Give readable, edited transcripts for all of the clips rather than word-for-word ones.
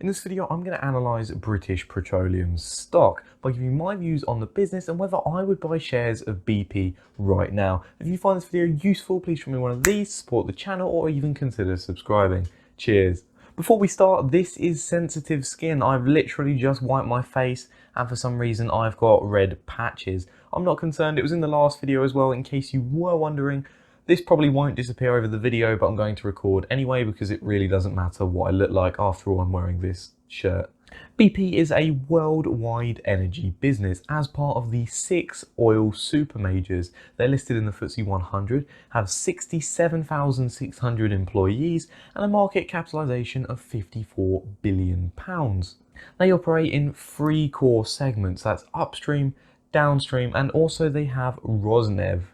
In this video, I'm going to analyse British Petroleum's stock by giving you my views on the business and whether I would buy shares of BP right now. If you find this video useful, please show me one of these, support the channel, or even consider subscribing. Cheers. Before we start, this is sensitive skin. I've literally just wiped my face and for some reason I've got red patches. I'm not concerned, it was in the last video as well in case you were wondering. This probably won't disappear over the video, but I'm going to record anyway because it really doesn't matter what I look like. After all, I'm wearing this shirt. BP is a worldwide energy business as part of the 6 oil super majors. They're listed in the FTSE 100, have 67,600 employees and a market capitalisation of £54 billion. They operate in 3 core segments, that's upstream, downstream, and also they have Rosneft.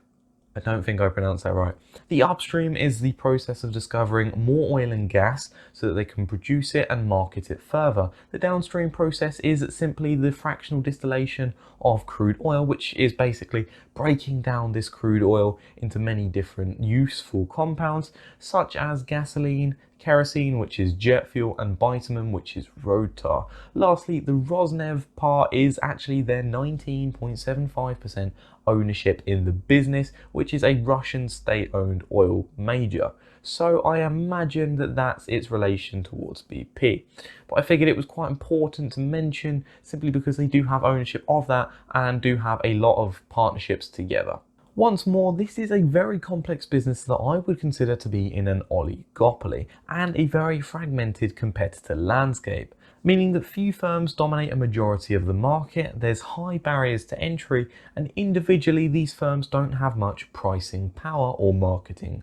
I don't think I pronounced that right. The upstream is the process of discovering more oil and gas so that they can produce it and market it further. The downstream process is simply the fractional distillation of crude oil, which is basically breaking down this crude oil into many different useful compounds, such as gasoline, kerosene, which is jet fuel, and bitumen, which is road tar. Lastly, the Rosneft part is actually their 19.75% ownership in the business, which is a Russian state-owned oil major. So I imagine that that's its relation towards BP. But I figured it was quite important to mention simply because they do have ownership of that and do have a lot of partnerships together. Once more, this is a very complex business that I would consider to be in an oligopoly and a very fragmented competitor landscape, meaning that few firms dominate a majority of the market, there's high barriers to entry, and individually these firms don't have much pricing power or marketing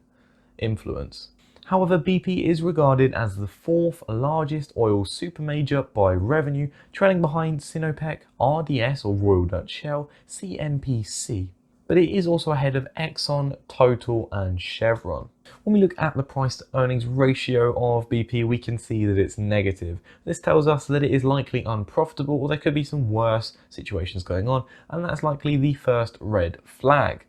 influence. However, BP is regarded as the 4th largest oil supermajor by revenue, trailing behind Sinopec, RDS or Royal Dutch Shell, CNPC. But it is also ahead of Exxon, Total and Chevron. When we look at the price to earnings ratio of BP, we can see that it's negative. This tells us that it is likely unprofitable, or there could be some worse situations going on, and that's likely the first red flag.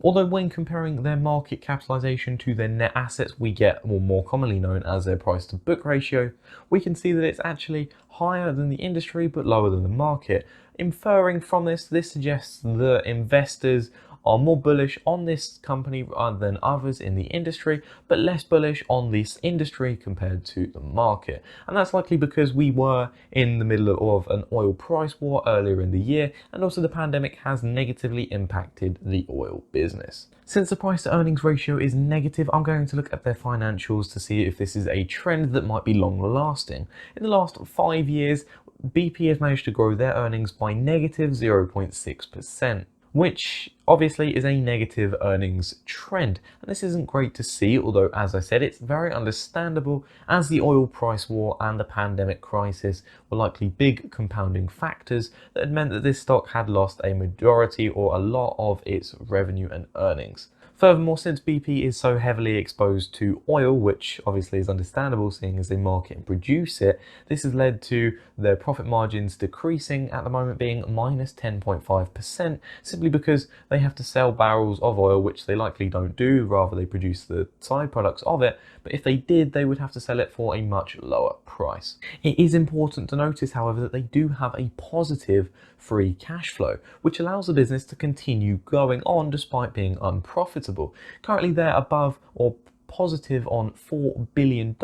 Although when comparing their market capitalisation to their net assets, we get more commonly known as their price to book ratio, we can see that it's actually higher than the industry but lower than the market. Inferring from this suggests that investors are more bullish on this company than others in the industry, but less bullish on this industry compared to the market. And that's likely because we were in the middle of an oil price war earlier in the year, and also the pandemic has negatively impacted the oil business. Since the price to earnings ratio is negative, I'm going to look at their financials to see if this is a trend that might be long lasting. In the last 5 years, BP has managed to grow their earnings by negative 0.6%. which obviously is a negative earnings trend. And this isn't great to see, although as I said, it's very understandable as the oil price war and the pandemic crisis were likely big compounding factors that had meant that this stock had lost a majority or a lot of its revenue and earnings. Furthermore, since BP is so heavily exposed to oil, which obviously is understandable seeing as they market and produce it, this has led to their profit margins decreasing, at the moment being minus 10.5%, simply because they have to sell barrels of oil, which they likely don't do, rather they produce the side products of it, but if they did, they would have to sell it for a much lower price. It is important to notice, however, that they do have a positive free cash flow, which allows the business to continue going on despite being unprofitable. Currently they're above or positive on $4 billion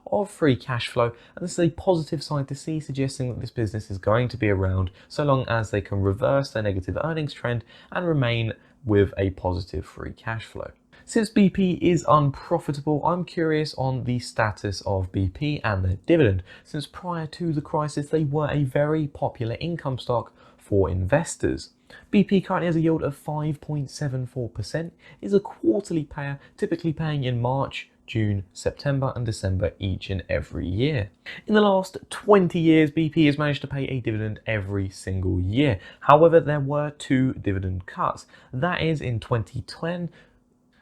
of free cash flow, and this is a positive side to see, suggesting that this business is going to be around so long as they can reverse their negative earnings trend and remain with a positive free cash flow. Since BP is unprofitable, I'm curious on the status of BP and their dividend, since prior to the crisis they were a very popular income stock for investors. BP currently has a yield of 5.74%, is a quarterly payer, typically paying in March, June, September and December each and every year. In the last 20 years, BP has managed to pay a dividend every single year. However, there were 2 dividend cuts. That is in 2010,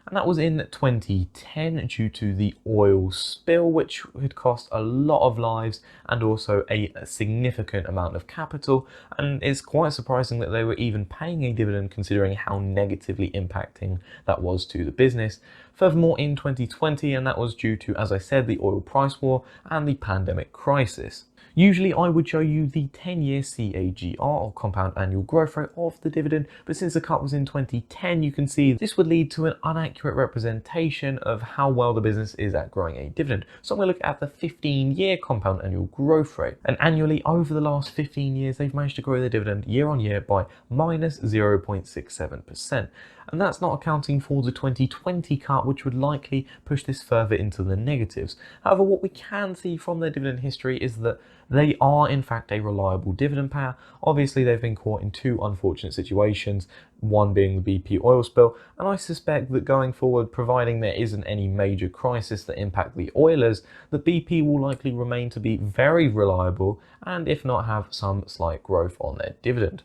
and that was in 2010 due to the oil spill, which had cost a lot of lives and also a significant amount of capital. And it's quite surprising that they were even paying a dividend considering how negatively impacting that was to the business. Furthermore, in 2020, and that was due to, as I said, the oil price war and the pandemic crisis. Usually I would show you the 10-year CAGR, or compound annual growth rate, of the dividend, but since the cut was in 2010, you can see this would lead to an inaccurate representation of how well the business is at growing a dividend. So I'm going to look at the 15-year compound annual growth rate. And annually, over the last 15 years, they've managed to grow their dividend year on year by minus 0.67%. And that's not accounting for the 2020 cut, which would likely push this further into the negatives. However, what we can see from their dividend history is that they are in fact a reliable dividend payer. Obviously, they've been caught in two unfortunate situations, one being the BP oil spill, and I suspect that going forward, providing there isn't any major crisis that impact the oilers, that BP will likely remain to be very reliable and if not have some slight growth on their dividend,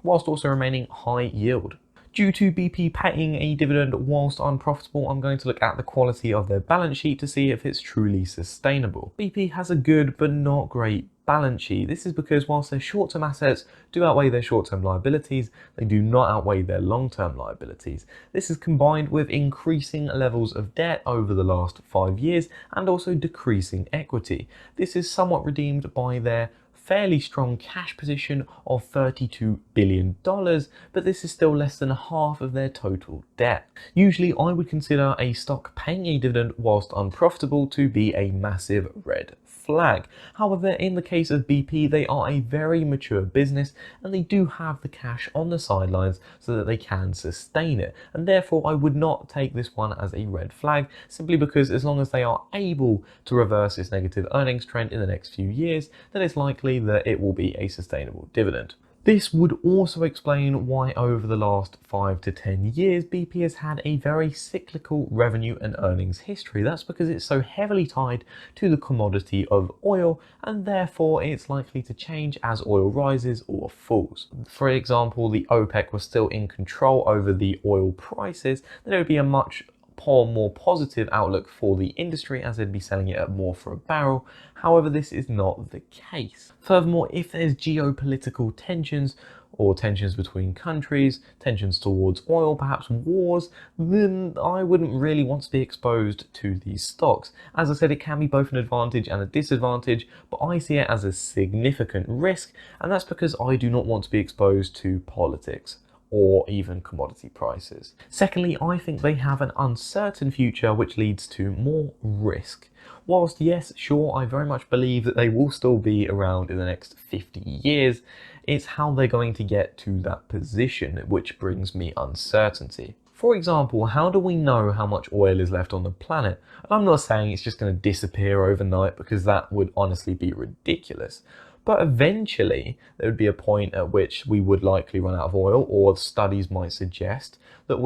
whilst also remaining high yield. Due to BP paying a dividend whilst unprofitable, I'm going to look at the quality of their balance sheet to see if it's truly sustainable. BP has a good but not great balance sheet. This is because whilst their short-term assets do outweigh their short-term liabilities, they do not outweigh their long-term liabilities. This is combined with increasing levels of debt over the last 5 years and also decreasing equity. This is somewhat redeemed by their fairly strong cash position of $32 billion, but this is still less than half of their total debt. Usually I would consider a stock paying a dividend whilst unprofitable to be a massive red flag. However, in the case of BP, they are a very mature business and they do have the cash on the sidelines so that they can sustain it. And therefore, I would not take this one as a red flag, simply because as long as they are able to reverse this negative earnings trend in the next few years, then it's likely that it will be a sustainable dividend. This would also explain why over the last 5 to 10 years, BP has had a very cyclical revenue and earnings history. That's because it's so heavily tied to the commodity of oil, and therefore it's likely to change as oil rises or falls. For example, the OPEC was still in control over the oil prices, then it would be a much more positive outlook for the industry as they'd be selling it at more for a barrel. However, this is not the case. Furthermore, if there's geopolitical tensions or tensions between countries, tensions towards oil, perhaps wars, then I wouldn't really want to be exposed to these stocks. As I said, it can be both an advantage and a disadvantage, but I see it as a significant risk, and that's because I do not want to be exposed to politics or even commodity prices. Secondly, I think they have an uncertain future, which leads to more risk. Whilst yes, sure, I very much believe that they will still be around in the next 50 years, it's how they're going to get to that position which brings me uncertainty. For example, how do we know how much oil is left on the planet? And I'm not saying it's just going to disappear overnight, because that would honestly be ridiculous. But eventually, there would be a point at which we would likely run out of oil, or studies might suggest that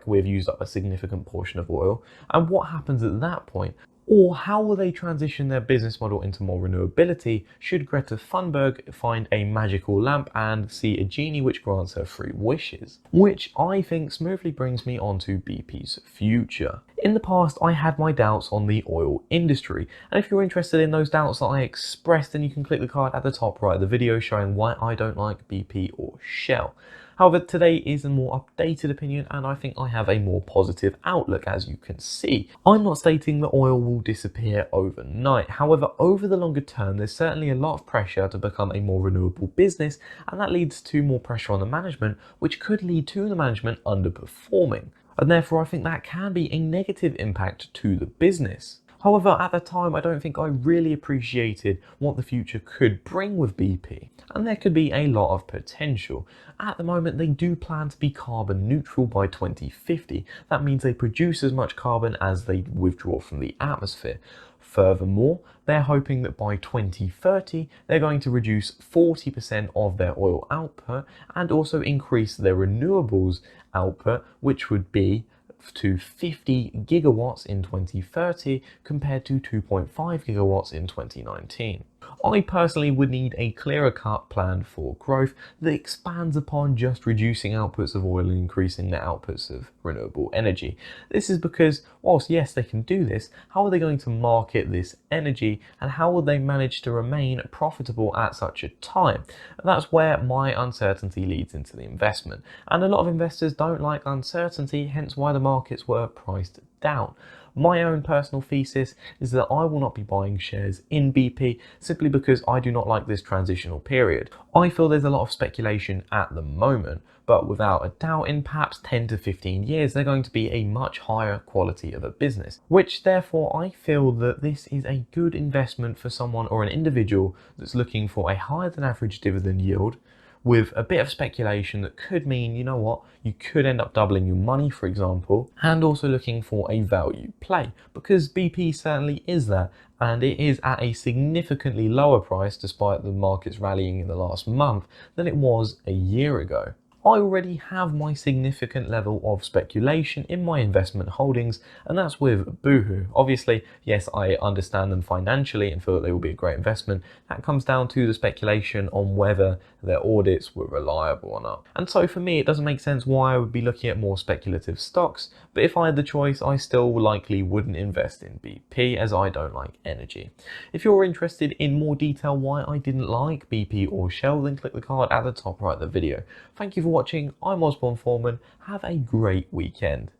we've used up a significant portion of oil. And what happens at that point? Or how will they transition their business model into more renewability should Greta Thunberg find a magical lamp and see a genie which grants her 3 wishes? Which I think smoothly brings me on to BP's future. In the past, I had my doubts on the oil industry, and if you're interested in those doubts that I expressed, then you can click the card at the top right of the video showing why I don't like BP or Shell. However, today is a more updated opinion, and I think I have a more positive outlook, as you can see. I'm not stating that oil will disappear overnight. However, over the longer term, there's certainly a lot of pressure to become a more renewable business, and that leads to more pressure on the management, which could lead to the management underperforming. And therefore, I think that can be a negative impact to the business. However, at the time, I don't think I really appreciated what the future could bring with BP, and there could be a lot of potential. At the moment, they do plan to be carbon neutral by 2050. That means they produce as much carbon as they withdraw from the atmosphere. Furthermore, they're hoping that by 2030, they're going to reduce 40% of their oil output and also increase their renewables output, which would be to 50 gigawatts in 2030 compared to 2.5 gigawatts in 2019. I personally would need a clearer cut plan for growth that expands upon just reducing outputs of oil and increasing the outputs of renewable energy. This is because, whilst yes, they can do this, how are they going to market this energy and how will they manage to remain profitable at such a time? And that's where my uncertainty leads into the investment. And a lot of investors don't like uncertainty, hence why the markets were priced down. My own personal thesis is that I will not be buying shares in BP simply because I do not like this transitional period. I feel there's a lot of speculation at the moment, but without a doubt in perhaps 10 to 15 years they're going to be a much higher quality of a business, which therefore I feel that this is a good investment for someone or an individual that's looking for a higher than average dividend yield with a bit of speculation that could mean, you know what, you could end up doubling your money, for example, and also looking for a value play, because BP certainly is that, and it is at a significantly lower price despite the markets rallying in the last month than it was a year ago. I already have my significant level of speculation in my investment holdings, and that's with Boohoo. Obviously, yes, I understand them financially and feel that they will be a great investment. That comes down to the speculation on whether their audits were reliable or not. And so for me, it doesn't make sense why I would be looking at more speculative stocks, but if I had the choice, I still likely wouldn't invest in BP as I don't like energy. If you're interested in more detail why I didn't like BP or Shell, then click the card at the top right of the video. Thank you for watching. I'm Osborne Foreman. Have a great weekend.